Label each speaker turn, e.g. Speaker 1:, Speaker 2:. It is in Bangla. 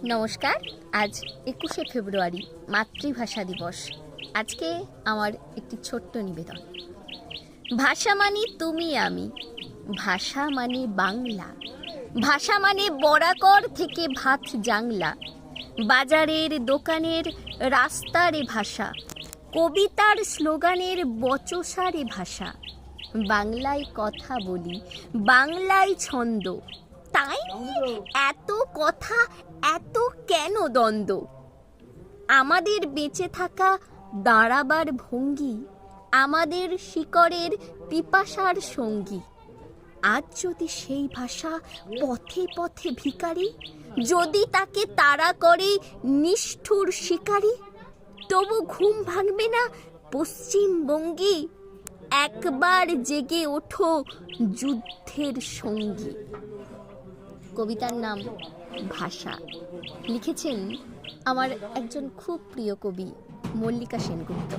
Speaker 1: নমস্কার। আজ 21শে ফেব্রুয়ারি মাতৃভাষা দিবস। আজকে আমার একটি ছোট্ট নিবেদন। ভাষা মানে তুমি আমি, ভাষা মানে বাংলা, ভাষা মানে বরাকর থেকে ভাত জাংলা, বাজারের দোকানের রাস্তারে ভাষা, কবিতার স্লোগানের বচসারে ভাষা। বাংলায় কথা বলি, বাংলায় ছন্দ, তাই এত কথা, এত কেন দ্বন্দ্ব? আমাদের বেঁচে থাকা দাঁড়াবার ভঙ্গি আমাদের শিকড়ের পিপাসার সঙ্গী। আজ যদি সেই ভাষা পথে পথে ভিখারি, যদি তাকে তাড়া করে নিষ্ঠুর শিকারী, তবু ঘুম ভাঙবে না পশ্চিমবঙ্গী। একবার জেগে ওঠো যুদ্ধের সঙ্গী। কবিতার নাম ভাষা। লিখেছেন আমার একজন খুব প্রিয় কবি মল্লিকা সেনগুপ্ত।